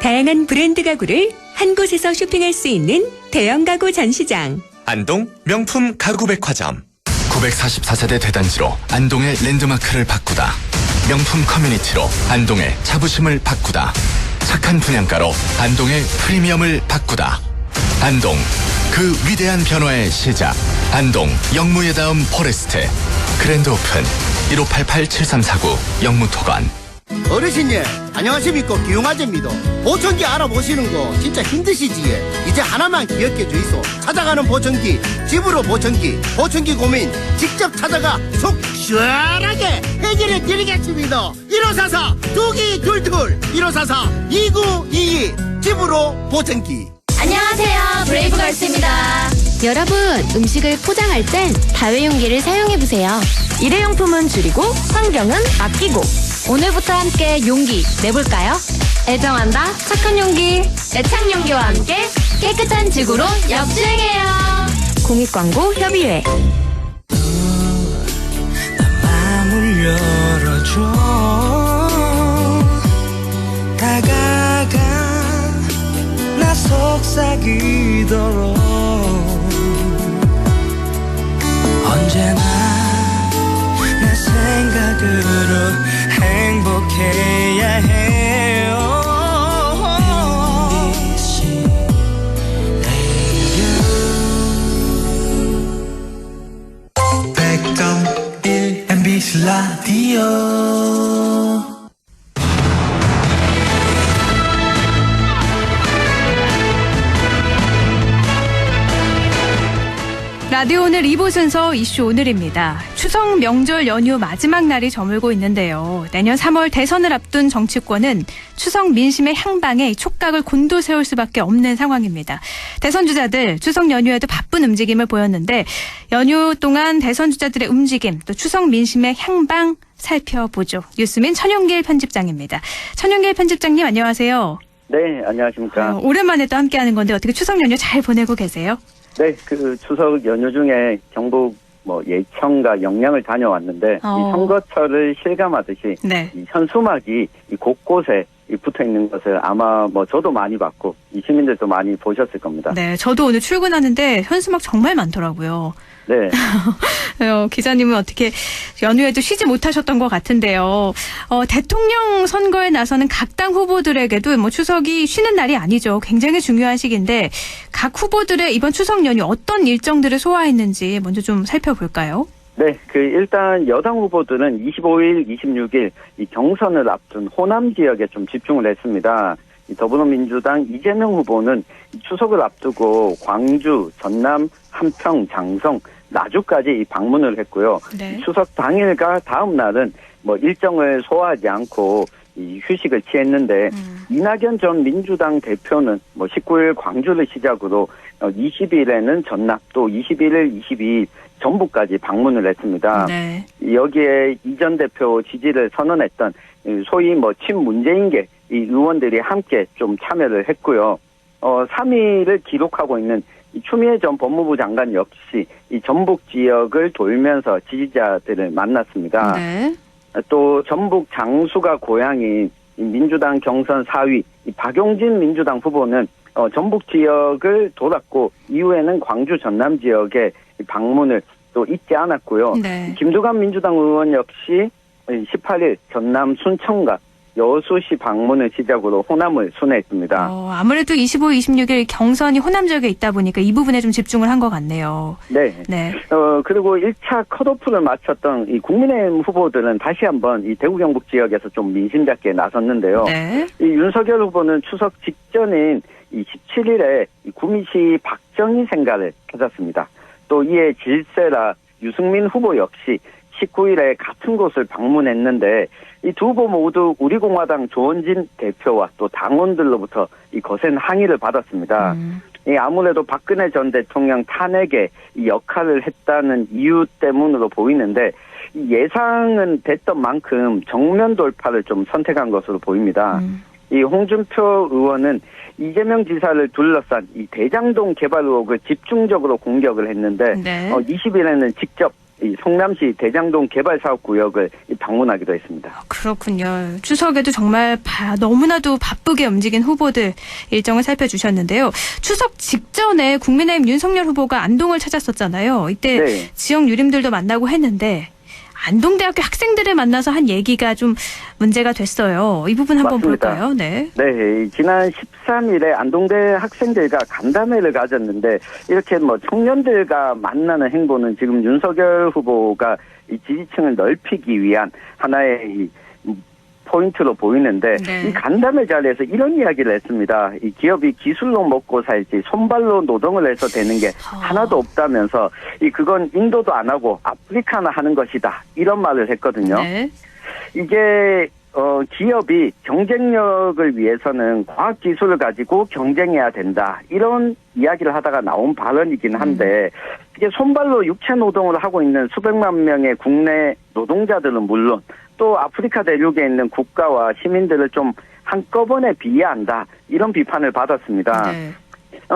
J: 다양한 브랜드 가구를 한 곳에서 쇼핑할 수 있는 대형 가구 전시장.
H: 안동 명품 가구 백화점. 944세대 대단지로 안동의 랜드마크를 바꾸다. 명품 커뮤니티로 안동의 자부심을 바꾸다. 착한 분양가로 안동의 프리미엄을 바꾸다. 안동, 그 위대한 변화의 시작. 안동 영무의 다음 포레스트. 그랜드 오픈 1588-7349 영무토관.
K: 어르신님 안녕하십니까, 기용아재입니다. 보청기 알아보시는 거 진짜 힘드시지? 이제 하나만 기억해 주이소. 찾아가는 보청기, 집으로 보청기, 보청기 고민 직접 찾아가 속 시원하게 해결해 드리겠습니다. 1544-2222 1544-2922 집으로 보청기.
E: 안녕하세요, 브레이브걸스입니다. 여러분, 음식을 포장할 땐 다회용기를 사용해보세요. 일회용품은 줄이고 환경은 아끼고. 오늘부터 함께 용기 내볼까요? 애정한다 착한 용기. 애착용기와 함께 깨끗한 지구로 역주행해요. 공익광고 협의회.
L: 마음을 열어줘. 다가가 나 속삭이도록. 언제나 내 생각으로 행복해야 해요. MBC 라디오 100.1 MBC 라디오.
A: 라디오 오늘 2부 순서 이슈 오늘입니다. 추석 명절 연휴 마지막 날이 저물고 있는데요. 내년 3월 대선을 앞둔 정치권은 추석 민심의 향방에 촉각을 곤두세울 수밖에 없는 상황입니다. 대선 주자들 추석 연휴에도 바쁜 움직임을 보였는데 연휴 동안 대선 주자들의 움직임, 또 추석 민심의 향방 살펴보죠. 뉴스민 천용길 편집장입니다. 천용길 편집장님 안녕하세요.
M: 네, 안녕하십니까.
A: 오랜만에 또 함께하는 건데 어떻게 추석 연휴 잘 보내고 계세요?
M: 네, 그 추석 연휴 중에 경북 예천과 영양을 다녀왔는데 이 선거철을 실감하듯이
A: 네.
M: 이 현수막이 이 곳곳에 붙어 있는 것을 아마 저도 많이 봤고 이 시민들도 많이 보셨을 겁니다.
A: 네, 저도 오늘 출근하는데 현수막 정말 많더라고요.
M: 네.
A: 기자님은 어떻게 연휴에도 쉬지 못하셨던 것 같은데요. 대통령 선거에 나서는 각 당 후보들에게도 추석이 쉬는 날이 아니죠. 굉장히 중요한 시기인데 각 후보들의 이번 추석 연휴 어떤 일정들을 소화했는지 먼저 좀 살펴볼까요?
M: 네, 일단 여당 후보들은 25일, 26일 이 경선을 앞둔 호남 지역에 좀 집중을 했습니다. 더불어민주당 이재명 후보는 추석을 앞두고 광주, 전남, 함평, 장성, 나주까지 방문을 했고요.
A: 네.
M: 추석 당일과 다음 날은 일정을 소화하지 않고 휴식을 취했는데 이낙연 전 민주당 대표는 19일 광주를 시작으로 20일에는 전남 또 21일, 22일 전북까지 방문을 했습니다.
A: 네.
M: 여기에 이 전 대표 지지를 선언했던 소위 친문재인계 이 의원들이 함께 좀 참여를 했고요. 3위를 기록하고 있는 추미애 전 법무부 장관 역시 이 전북 지역을 돌면서 지지자들을 만났습니다.
A: 네.
M: 또 전북 장수가 고향인 민주당 경선 4위 박용진 민주당 후보는 전북 지역을 돌았고 이후에는 광주 전남 지역에 방문을 또 잊지 않았고요.
A: 네.
M: 김두관 민주당 의원 역시 18일 전남 순천과 여수시 방문을 시작으로 호남을 순회했습니다.
A: 아무래도 25, 26일 경선이 호남 지역에 있다 보니까 이 부분에 좀 집중을 한 것 같네요.
M: 네.
A: 네.
M: 그리고 1차 컷오프를 마쳤던 이 국민의힘 후보들은 다시 한번 이 대구 경북 지역에서 좀 민심 잡기에 나섰는데요.
A: 네.
M: 이 윤석열 후보는 추석 직전인 이 17일에 이 구미시 박정희 생가를 찾았습니다. 또 이에 질세라 유승민 후보 역시 19일에 같은 곳을 방문했는데 이 두 후보 모두 우리공화당 조원진 대표와 또 당원들로부터 이 거센 항의를 받았습니다. 아무래도 박근혜 전 대통령 탄핵에 이 역할을 했다는 이유 때문으로 보이는데 이 예상은 됐던 만큼 정면 돌파를 좀 선택한 것으로 보입니다. 이 홍준표 의원은 이재명 지사를 둘러싼 이 대장동 개발 의혹을 집중적으로 공격을 했는데
A: 네.
M: 20일에는 직접 이 성남시 대장동 개발 사업 구역을 방문하기도 했습니다.
A: 그렇군요. 추석에도 정말 너무나도 바쁘게 움직인 후보들 일정을 살펴주셨는데요. 추석 직전에 국민의힘 윤석열 후보가 안동을 찾았었잖아요. 이때
M: 네.
A: 지역 유림들도 만나고 했는데 안동대학교 학생들을 만나서 한 얘기가 좀 문제가 됐어요. 이 부분 한번
M: 맞습니다.
A: 볼까요? 네.
M: 네, 지난 13일에 안동대 학생들과 간담회를 가졌는데 이렇게 청년들과 만나는 행보는 지금 윤석열 후보가 이 지지층을 넓히기 위한 하나의 이 포인트로 보이는데
A: 네.
M: 이 간담회 자리에서 이런 이야기를 했습니다. 이 기업이 기술로 먹고 살지 손발로 노동을 해서 되는 게 하나도 없다면서 그건 인도도 안 하고 아프리카나 하는 것이다. 이런 말을 했거든요.
A: 네.
M: 이게 기업이 경쟁력을 위해서는 과학기술을 가지고 경쟁해야 된다. 이런 이야기를 하다가 나온 발언이긴 한데 이게 손발로 육체 노동을 하고 있는 수백만 명의 국내 노동자들은 물론 또 아프리카 대륙에 있는 국가와 시민들을 좀 한꺼번에 비하한다. 이런 비판을 받았습니다.
A: 네.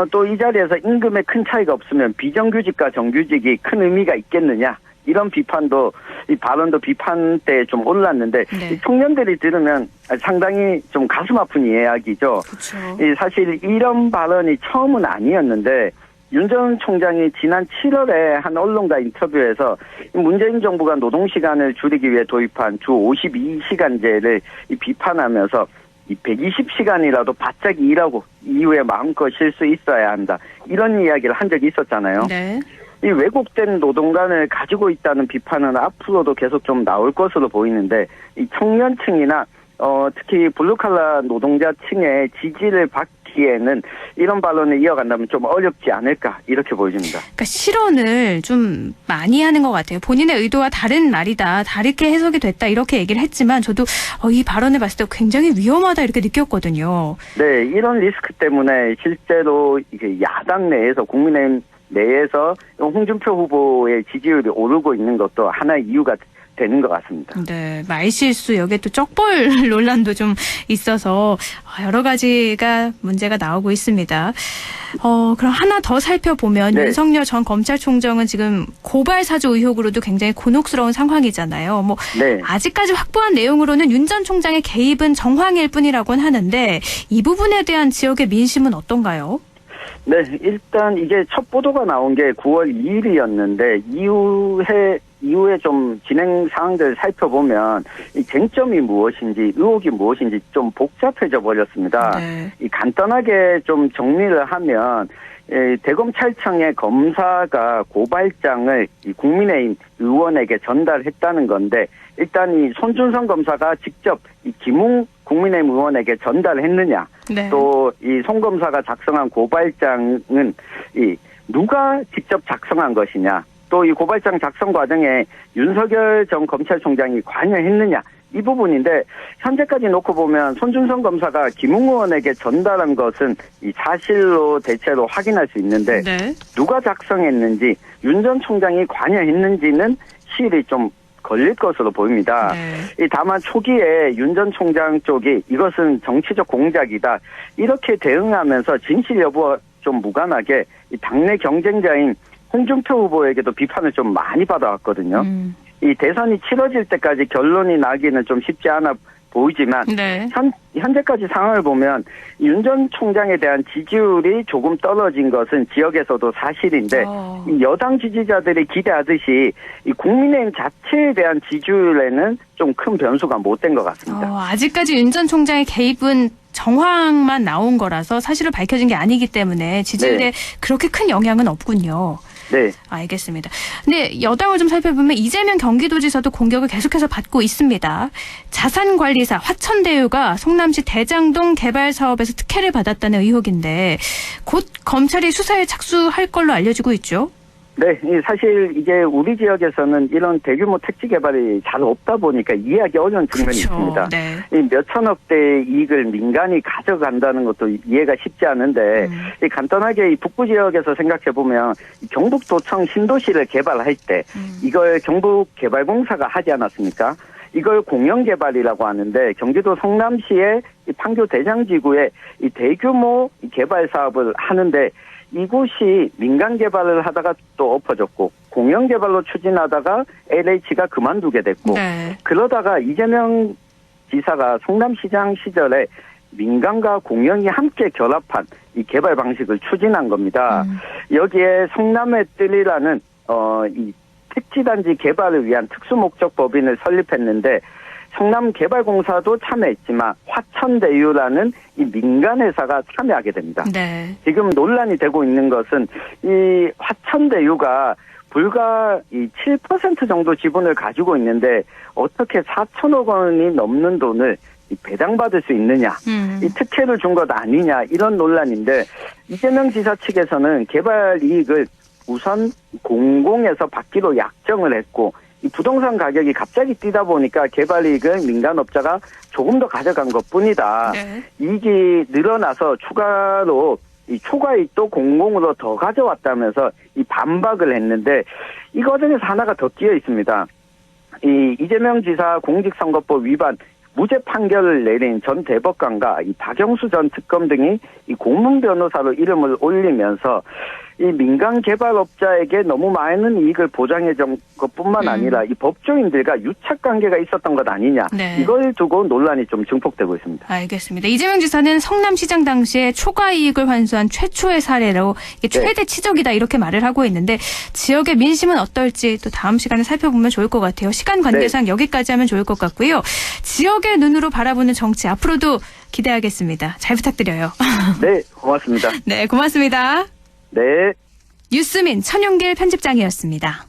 M: 또 이 자리에서 임금에 큰 차이가 없으면 비정규직과 정규직이 큰 의미가 있겠느냐. 이런 비판도 이 발언도 비판대에 좀 올랐는데
A: 네.
M: 이 청년들이 들으면 상당히 좀 가슴 아픈 이야기죠.
A: 그렇죠.
M: 사실 이런 발언이 처음은 아니었는데 윤 전 총장이 지난 7월에 한 언론과 인터뷰에서 문재인 정부가 노동시간을 줄이기 위해 도입한 주 52시간제를 비판하면서 이 120시간이라도 바짝 일하고 이후에 마음껏 쉴 수 있어야 한다. 이런 이야기를 한 적이 있었잖아요.
A: 네.
M: 이 왜곡된 노동관을 가지고 있다는 비판은 앞으로도 계속 좀 나올 것으로 보이는데 이 청년층이나 특히 블루칼라 노동자층의 지지를 받기에는 이런 발언을 이어간다면 좀 어렵지 않을까 이렇게 보여집니다.
A: 그러니까 실언을 좀 많이 하는 것 같아요. 본인의 의도와 다른 말이다. 다르게 해석이 됐다. 이렇게 얘기를 했지만 저도 이 발언을 봤을 때 굉장히 위험하다 이렇게 느꼈거든요.
M: 네. 이런 리스크 때문에 실제로 이게 야당 내에서 국민의힘 내에서 홍준표 후보의 지지율이 오르고 있는 것도 하나의 이유가 되는 것 같습니다.
A: 네, 말실수 여기에 또 쩍벌 논란도 좀 있어서 여러 가지가 문제가 나오고 있습니다. 그럼 하나 더 살펴보면
M: 네.
A: 윤석열 전 검찰총장은 지금 고발 사주 의혹으로도 굉장히 곤혹스러운 상황이잖아요.
M: 네.
A: 아직까지 확보한 내용으로는 윤 전 총장의 개입은 정황일 뿐이라고는 하는데 이 부분에 대한 지역의 민심은 어떤가요?
M: 네, 일단 이게 첫 보도가 나온 게 9월 2일이었는데 이후에 좀 진행 사항들을 살펴보면 이 쟁점이 무엇인지 의혹이 무엇인지 좀 복잡해져 버렸습니다.
A: 네.
M: 이 간단하게 좀 정리를 하면 대검찰청의 검사가 고발장을 이 국민의힘 의원에게 전달했다는 건데 일단 이 손준성 검사가 직접 이 김웅 국민의힘 의원에게 전달했느냐
A: 네.
M: 또 이 송 검사가 작성한 고발장은 이 누가 직접 작성한 것이냐 또 이 고발장 작성 과정에 윤석열 전 검찰총장이 관여했느냐 이 부분인데 현재까지 놓고 보면 손준성 검사가 김웅 의원에게 전달한 것은 이 사실로 대체로 확인할 수 있는데
A: 네.
M: 누가 작성했는지 윤 전 총장이 관여했는지는 시일이 좀 걸릴 것으로 보입니다.
A: 네.
M: 다만 초기에 윤 전 총장 쪽이 이것은 정치적 공작이다 이렇게 대응하면서 진실 여부와 좀 무관하게 이 당내 경쟁자인 홍준표 후보에게도 비판을 좀 많이 받아왔거든요. 이 대선이 치러질 때까지 결론이 나기는 좀 쉽지 않아 보이지만
A: 네.
M: 현재까지 상황을 보면 윤 전 총장에 대한 지지율이 조금 떨어진 것은 지역에서도 사실인데 이 여당 지지자들이 기대하듯이 이 국민의힘 자체에 대한 지지율에는 좀 큰 변수가 못 된 것 같습니다.
A: 아직까지 윤 전 총장의 개입은 정황만 나온 거라서 사실을 밝혀진 게 아니기 때문에 지지율에
M: 네.
A: 그렇게 큰 영향은 없군요.
M: 네.
A: 알겠습니다. 근데 여당을 좀 살펴보면 이재명 경기도지사도 공격을 계속해서 받고 있습니다. 자산관리사 화천대유가 성남시 대장동 개발 사업에서 특혜를 받았다는 의혹인데 곧 검찰이 수사에 착수할 걸로 알려지고 있죠.
M: 네, 사실 이게 우리 지역에서는 이런 대규모 택지 개발이 잘 없다 보니까 이해하기 어려운 측면이 있습니다.
A: 네.
M: 이 몇천억대의 이익을 민간이 가져간다는 것도 이해가 쉽지 않은데 이 간단하게 이 북부 지역에서 생각해 보면 경북도청 신도시를 개발할 때 이걸 경북개발공사가 하지 않았습니까? 이걸 공영개발이라고 하는데 경기도 성남시의 이 판교 대장지구에 이 대규모 개발 사업을 하는데 이곳이 민간 개발을 하다가 또 엎어졌고 공영 개발로 추진하다가 LH가 그만두게 됐고
A: 네.
M: 그러다가 이재명 지사가 성남시장 시절에 민간과 공영이 함께 결합한 이 개발 방식을 추진한 겁니다. 여기에 성남의 뜰이라는 이 택지단지 개발을 위한 특수목적법인을 설립했는데 성남개발공사도 참여했지만 화천대유라는 이 민간회사가 참여하게 됩니다.
A: 네.
M: 지금 논란이 되고 있는 것은 이 화천대유가 불과 이 7% 정도 지분을 가지고 있는데 어떻게 4천억 원이 넘는 돈을 배당받을 수 있느냐, 이 특혜를 준 것 아니냐 이런 논란인데 이재명 지사 측에서는 개발 이익을 우선 공공에서 받기로 약정을 했고 이 부동산 가격이 갑자기 뛰다 보니까 개발 이익을 민간업자가 조금 더 가져간 것뿐이다.
A: 네.
M: 이익이 늘어나서 추가로 이 초과이익도 공공으로 더 가져왔다면서 이 반박을 했는데 이 과정에서 하나가 더 끼어 있습니다. 이 이재명 지사 공직선거법 위반 무죄 판결을 내린 전 대법관과 이 박영수 전 특검 등이 이 고문 변호사로 이름을 올리면서 이 민간 개발업자에게 너무 많은 이익을 보장해 준 것뿐만 아니라 이 법조인들과 유착 관계가 있었던 것 아니냐.
A: 네.
M: 이걸 두고 논란이 좀 증폭되고 있습니다.
A: 알겠습니다. 이재명 지사는 성남시장 당시에 초과 이익을 환수한 최초의 사례로 이게 최대 치적이다 이렇게 말을 하고 있는데 지역의 민심은 어떨지 또 다음 시간에 살펴보면 좋을 것 같아요. 시간 관계상 여기까지 하면 좋을 것 같고요. 지역의 눈으로 바라보는 정치 앞으로도 기대하겠습니다. 잘 부탁드려요.
M: 네, 고맙습니다.
A: 네, 고맙습니다.
M: 네.
A: 뉴스민 천용길 편집장이었습니다.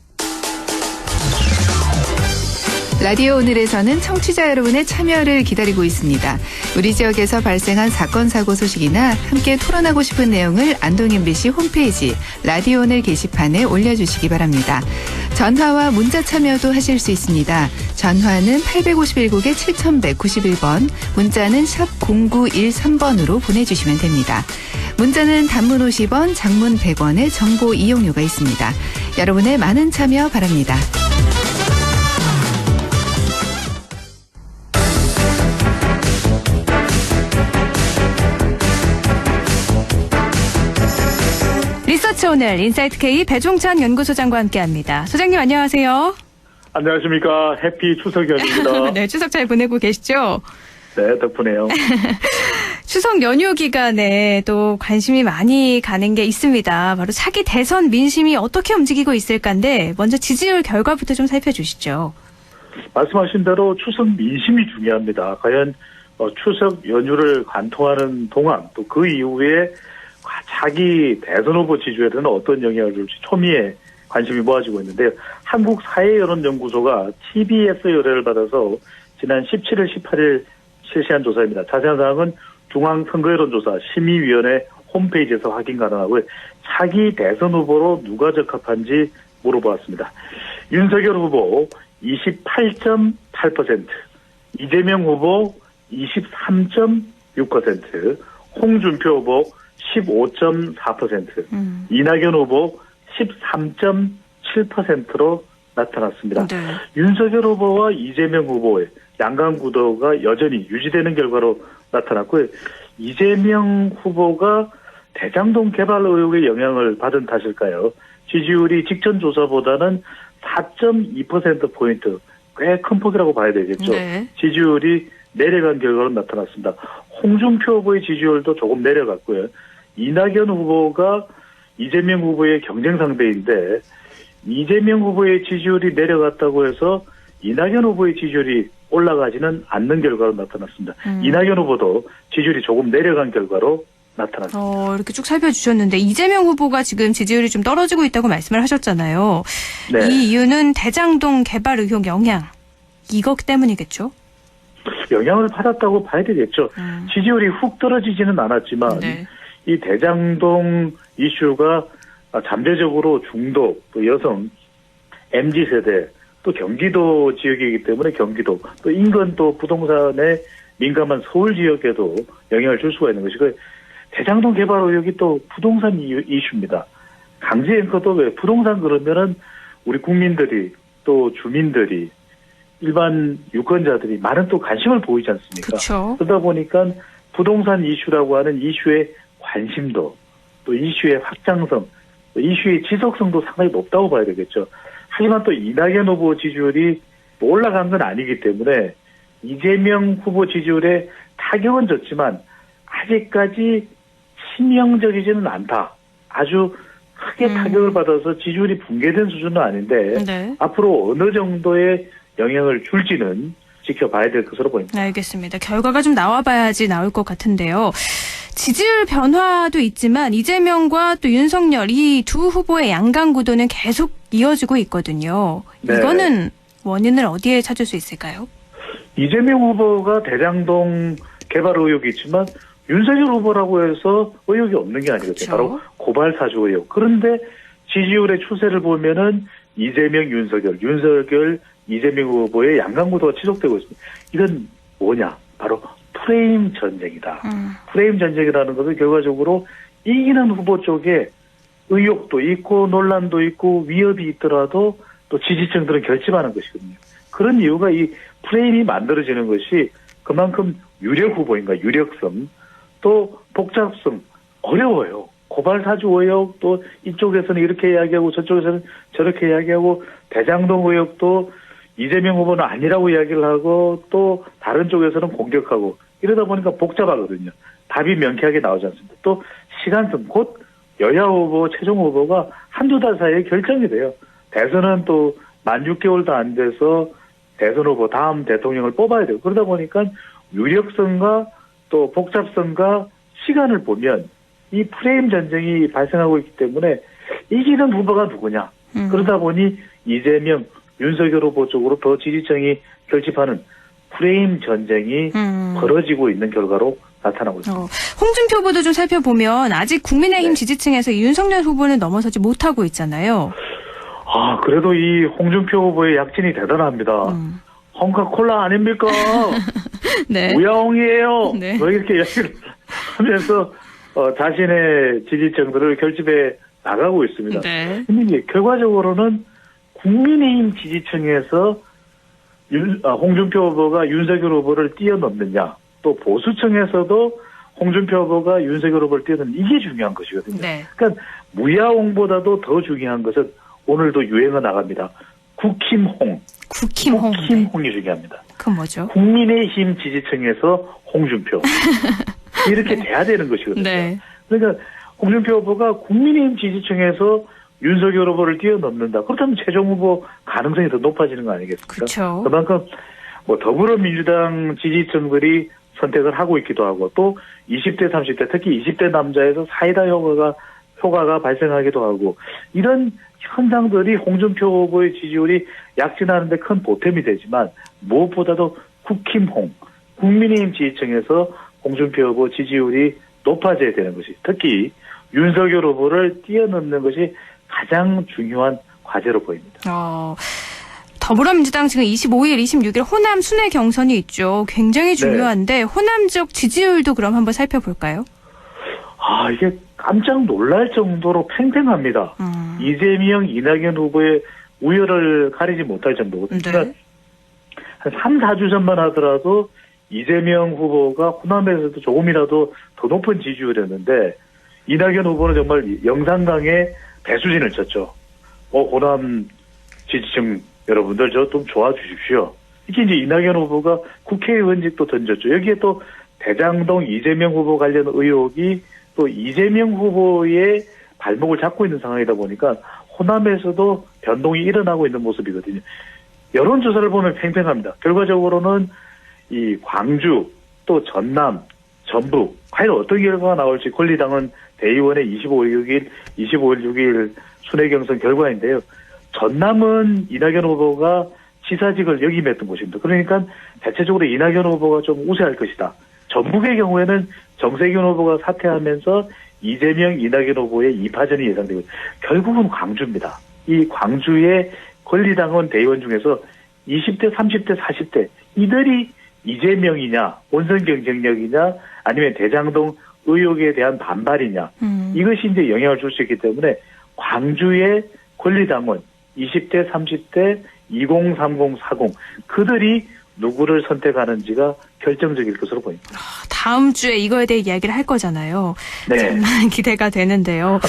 N: 라디오 오늘에서는 청취자 여러분의 참여를 기다리고 있습니다. 우리 지역에서 발생한 사건 사고 소식이나 함께 토론하고 싶은 내용을 안동 MBC 홈페이지 라디오 오늘 게시판에 올려주시기 바랍니다. 전화와 문자 참여도 하실 수 있습니다. 전화는 851국에 7191번, 문자는 샵 0913번으로 보내주시면 됩니다. 문자는 단문 50원, 장문 100원의 정보 이용료가 있습니다. 여러분의 많은 참여 바랍니다.
A: 오늘 인사이트 K 배종찬 연구소장과 함께합니다. 소장님 안녕하세요.
O: 안녕하십니까. 해피 추석 연휴입니다.
A: 네, 추석 잘 보내고 계시죠?
O: 네, 덕분에요.
A: 추석 연휴 기간에 또 관심이 많이 가는 게 있습니다. 바로 차기 대선 민심이 어떻게 움직이고 있을까인데 먼저 지지율 결과부터 좀 살펴주시죠.
O: 말씀하신 대로 추석 민심이 중요합니다. 과연 추석 연휴를 관통하는 동안 또 그 이후에 차기 대선 후보 지지율에는 어떤 영향을 줄지 초미에 관심이 모아지고 있는데요. 한국사회여론연구소가 TBS 의뢰를 받아서 지난 17일, 18일 실시한 조사입니다. 자세한 사항은 중앙선거여론조사 심의위원회 홈페이지에서 확인 가능하고요. 차기 대선 후보로 누가 적합한지 물어보았습니다. 윤석열 후보 28.8%, 이재명 후보 23.6%, 홍준표 후보 15.4%, 이낙연 후보 13.7%로 나타났습니다.
A: 네.
O: 윤석열 후보와 이재명 후보의 양강 구도가 여전히 유지되는 결과로 나타났고요. 이재명 후보가 대장동 개발 의혹의 영향을 받은 탓일까요? 지지율이 직전 조사보다는 4.2%포인트 꽤 큰 폭이라고 봐야 되겠죠.
A: 네.
O: 지지율이 내려간 결과로 나타났습니다. 홍준표 후보의 지지율도 조금 내려갔고요. 이낙연 후보가 이재명 후보의 경쟁 상대인데 이재명 후보의 지지율이 내려갔다고 해서 이낙연 후보의 지지율이 올라가지는 않는 결과로 나타났습니다. 이낙연 후보도 지지율이 조금 내려간 결과로 나타났습니다.
A: 이렇게 쭉 살펴주셨는데 이재명 후보가 지금 지지율이 좀 떨어지고 있다고 말씀을 하셨잖아요.
O: 네.
A: 이 이유는 대장동 개발 의혹 영향 이것 때문이겠죠?
O: 영향을 받았다고 봐야 되겠죠. 지지율이 훅 떨어지지는 않았지만
A: 네.
O: 이 대장동 이슈가 잠재적으로 중도, 또 여성, MZ세대, 또 경기도 지역이기 때문에 경기도, 또 인근 또 부동산에 민감한 서울 지역에도 영향을 줄 수가 있는 것이고 대장동 개발 의혹이 또 부동산 이슈입니다. 강제 앵커도 왜 부동산 그러면은 우리 국민들이 또 주민들이 일반 유권자들이 많은 또 관심을 보이지 않습니까?
A: 그렇죠.
O: 그러다 보니까 부동산 이슈라고 하는 이슈의 관심도 또 이슈의 확장성, 또 이슈의 지속성도 상당히 높다고 봐야 되겠죠. 하지만 또 이낙연 후보 지지율이 올라간 건 아니기 때문에 이재명 후보 지지율에 타격은 줬지만 아직까지 치명적이지는 않다. 아주 크게 타격을 받아서 지지율이 붕괴된 수준은 아닌데
A: 네.
O: 앞으로 어느 정도의 영향을 줄지는 지켜봐야 될 것으로 보입니다.
A: 알겠습니다. 결과가 좀 나와봐야지 나올 것 같은데요. 지지율 변화도 있지만 이재명과 또 윤석열 이 두 후보의 양강 구도는 계속 이어지고 있거든요.
O: 네.
A: 이거는 원인을 어디에 찾을 수 있을까요?
O: 이재명 후보가 대장동 개발 의혹이 있지만 윤석열 후보라고 해서 의혹이 없는 게 아니거든요.
A: 그렇죠.
O: 바로 고발 사주 의혹. 그런데 지지율의 추세를 보면은 이재명, 윤석열, 이재명 후보의 양강 구도가 지속되고 있습니다. 이건 뭐냐? 바로 프레임 전쟁이다. 프레임 전쟁이라는 것은 결과적으로 이기는 후보 쪽에 의혹도 있고 논란도 있고 위협이 있더라도 또 지지층들은 결집하는 것이거든요. 그런 이유가 이 프레임이 만들어지는 것이 그만큼 유력 후보인가 유력성 또 복잡성 어려워요. 고발 사주 의혹 또 이쪽에서는 이렇게 이야기하고 저쪽에서는 저렇게 이야기하고 대장동 의혹도 이재명 후보는 아니라고 이야기를 하고 또 다른 쪽에서는 공격하고 이러다 보니까 복잡하거든요. 답이 명쾌하게 나오지 않습니다. 또 시간성 곧 여야 후보 최종 후보가 한두 달 사이에 결정이 돼요. 대선은 또 만 6개월도 안 돼서 대선 후보 다음 대통령을 뽑아야 돼요. 그러다 보니까 유력성과 또 복잡성과 시간을 보면 이 프레임 전쟁이 발생하고 있기 때문에 이기는 후보가 누구냐. 그러다 보니 이재명, 윤석열 후보 쪽으로 더 지지층이 결집하는 프레임 전쟁이 벌어지고 있는 결과로 나타나고 있습니다.
A: 홍준표 후보도 좀 살펴보면 아직 국민의힘 지지층에서 윤석열 후보는 넘어서지 못하고 있잖아요.
O: 그래도 이 홍준표 후보의 약진이 대단합니다. 홍카콜라 아닙니까?
A: 네.
O: 우야홍이에요.
A: 네.
O: 뭐 이렇게 이야기를 하면서 자신의 지지층들을 결집해 나가고 있습니다.
A: 네.
O: 근데 결과적으로는 국민의힘 지지층에서 홍준표 후보가 윤석열 후보를 뛰어넘느냐, 또 보수층에서도 홍준표 후보가 윤석열 후보를 뛰어든 이게 중요한 것이거든요.
A: 네.
O: 그러니까 무야홍보다도 더 중요한 것은 오늘도 유행어 나갑니다. 국힘홍.
A: 국힘홍.
O: 국힘홍이 중요합니다.
A: 그건 뭐죠?
O: 국민의힘 지지층에서 홍준표. 이렇게 돼야 되는 것이거든요.
A: 네.
O: 그러니까 홍준표 후보가 국민의힘 지지층에서 윤석열 후보를 뛰어넘는다. 그렇다면 최종 후보 가능성이 더 높아지는 거 아니겠습니까?
A: 그렇죠.
O: 그만큼 뭐 더불어민주당 지지층들이 선택을 하고 있기도 하고 또 20대, 30대 특히 20대 남자에서 사이다 효과가 발생하기도 하고 이런 현상들이 홍준표 후보의 지지율이 약진하는 데 큰 보탬이 되지만 무엇보다도 국힘홍, 국민의힘 지지층에서 홍준표 후보 지지율이 높아져야 되는 것이 특히 윤석열 후보를 뛰어넘는 것이 가장 중요한 과제로 보입니다.
A: 더불어민주당 지금 25일, 26일 호남 순회 경선이 있죠. 굉장히 중요한데 호남 지역 지지율도 그럼 한번 살펴볼까요?
O: 이게 깜짝 놀랄 정도로 팽팽합니다. 이재명, 이낙연 후보의 우열을 가리지 못할 정도거든요. 그러니까 한 3, 4주 전만 하더라도 이재명 후보가 호남에서도 조금이라도 더 높은 지지율이었는데 이낙연 후보는 정말 영상강의 배수진을 쳤죠. 호남 지지층 여러분들 저 좀 좋아 주십시오. 이게 이제 이낙연 후보가 국회의원직도 던졌죠. 여기에 또 대장동 이재명 후보 관련 의혹이 또 이재명 후보의 발목을 잡고 있는 상황이다 보니까 호남에서도 변동이 일어나고 있는 모습이거든요. 여론조사를 보면 팽팽합니다. 결과적으로는 이 광주 또 전남, 전북 과연 어떤 결과가 나올지 권리당은 대의원의 25일, 6일 순회 경선 결과인데요. 전남은 이낙연 후보가 지사직을 역임했던 곳입니다. 그러니까 대체적으로 이낙연 후보가 좀 우세할 것이다. 전북의 경우에는 정세균 후보가 사퇴하면서 이재명, 이낙연 후보의 2파전이 예상되고 결국은 광주입니다. 이 광주의 권리당원 대의원 중에서 20대, 30대, 40대 이들이 이재명이냐, 본선 경쟁력이냐, 아니면 대장동 의혹에 대한 반발이냐 이것이 이제 영향을 줄 수 있기 때문에 광주의 권리당원 20대, 30대, 20, 30, 40 그들이 누구를 선택하는지가 결정적일 것으로 보입니다.
A: 다음 주에 이거에 대해 이야기를 할 거잖아요.
O: 네.
A: 정말 기대가 되는데요.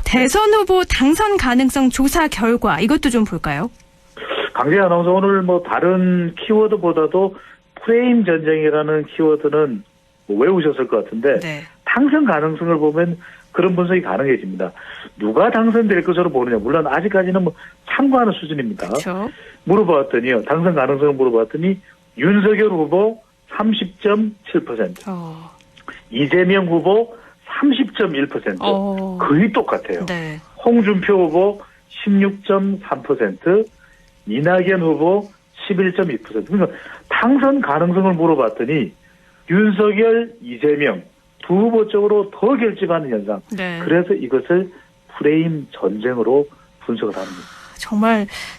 A: 대선 후보 당선 가능성 조사 결과 이것도 좀 볼까요?
O: 강재 아나운서 오늘 뭐 다른 키워드보다도 프레임 전쟁이라는 키워드는 외우셨을 것 같은데 당선 가능성을 보면 그런 분석이 가능해집니다. 누가 당선될 것으로 보느냐. 물론 아직까지는 뭐 참고하는 수준입니다.
A: 그렇죠.
O: 물어봤더니요. 당선 가능성을 물어봤더니 윤석열 후보 30.7%. 이재명 후보 30.1%. 거의 똑같아요.
A: 네.
O: 홍준표 후보 16.3%. 이낙연 후보 11.2%. 그러니까 당선 가능성을 물어봤더니 윤석열, 이재명 두 후보 쪽으로 더 결집하는 현상.
A: 네.
O: 그래서 이것을 프레임 전쟁으로 분석을 하는 겁니다.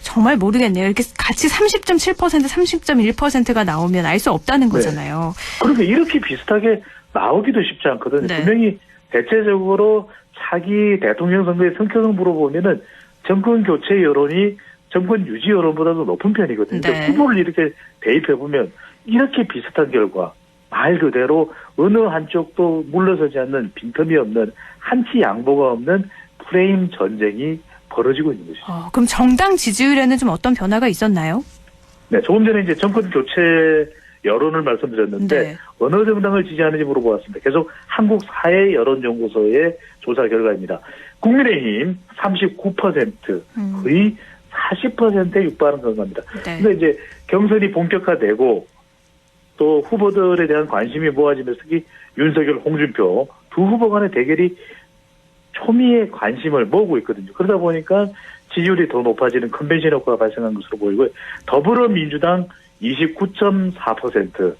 A: 정말 모르겠네요. 이렇게 같이 30.7%, 30.1%가 나오면 알 수 없다는 거잖아요.
O: 그러니까 이렇게 비슷하게 나오기도 쉽지 않거든요. 분명히 대체적으로 차기 대통령 선거의 성격을 물어보면은 정권 교체 여론이 정권 유지 여론보다도 높은 편이거든요. 후보를 이렇게 대입해보면 이렇게 비슷한 결과 말 그대로 어느 한쪽도 물러서지 않는 빈틈이 없는 한치 양보가 없는 프레임 전쟁이 벌어지고 있는 것이죠.
A: 그럼 정당 지지율에는 좀 어떤 변화가 있었나요?
O: 네, 조금 전에 이제 정권 교체 여론을 말씀드렸는데 어느 정당을 지지하는지 물어보았습니다. 계속 한국 사회 여론연구소의 조사 결과입니다. 국민의힘 39% 거의 40%에 육박하는 건갑니다. 근데 이제 경선이 본격화되고 또 후보들에 대한 관심이 모아지면서 특히 윤석열, 홍준표 두 후보 간의 대결이 초미의 관심을 모으고 있거든요. 그러다 보니까 지지율이 더 높아지는 컨벤션 효과가 발생한 것으로 보이고요. 더불어민주당 29.4%,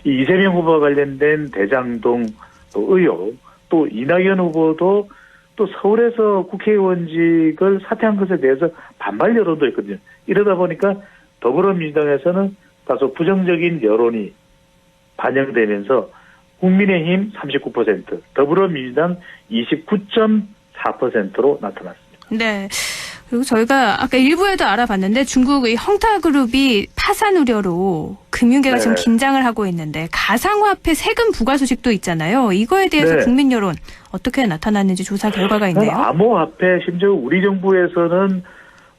O: 이 이재명 후보와 관련된 대장동 또 의혹, 또 이낙연 후보도 또 서울에서 국회의원직을 사퇴한 것에 대해서 반발 여론도 있거든요. 이러다 보니까 더불어민주당에서는 다소 부정적인 여론이 반영되면서 국민의힘 39%, 더불어민주당 29.4%로 나타났습니다.
A: 네. 그리고 저희가 아까 일부에도 알아봤는데 중국의 헝다그룹이 파산 우려로 금융계가
O: 네.
A: 지금 긴장을 하고 있는데 가상화폐 세금 부과 소식도 있잖아요. 이거에 대해서
O: 네.
A: 국민 여론 어떻게 나타났는지 조사 결과가 있네요.
O: 암호화폐, 심지어 우리 정부에서는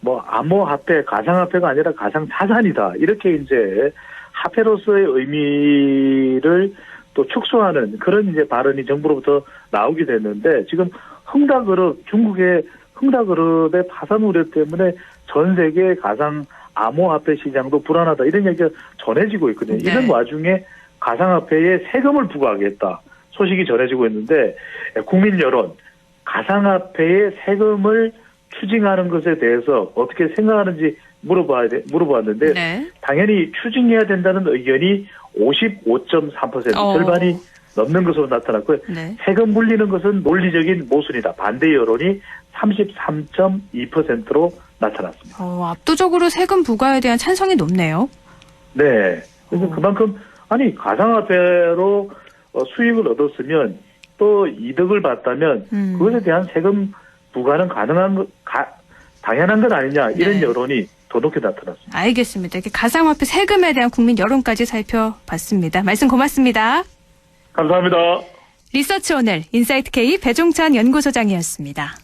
O: 뭐 암호화폐, 가상화폐가 아니라 가상자산이다. 이렇게 이제 화폐로서의 의미를 또 축소하는 그런 이제 발언이 정부로부터 나오게 됐는데 지금 흥다그룹, 중국의 흥다그룹의 파산 우려 때문에 전 세계 가상 암호화폐 시장도 불안하다. 이런 얘기가 전해지고 있거든요.
A: 네.
O: 이런 와중에 가상화폐에 세금을 부과하겠다. 소식이 전해지고 있는데 국민 여론, 가상화폐에 세금을 추징하는 것에 대해서 어떻게 생각하는지 물어봤는데
A: 네.
O: 당연히 추징해야 된다는 의견이 55.3% 절반이 넘는 것으로 나타났고요.
A: 네.
O: 세금 물리는 것은 논리적인 모순이다. 반대 여론이 33.2%로 나타났습니다.
A: 압도적으로 세금 부과에 대한 찬성이 높네요.
O: 네. 그래서 그만큼 아니 가상화폐로 수익을 얻었으면 또 이득을 봤다면 그것에 대한 세금 부과는 당연한 것 아니냐 이런
A: 네.
O: 여론이 더 높게 나타났습니다.
A: 알겠습니다. 이렇게 가상화폐 세금에 대한 국민 여론까지 살펴봤습니다. 말씀 고맙습니다.
O: 감사합니다.
A: 리서치 오늘 인사이트 K 배종찬 연구소장이었습니다.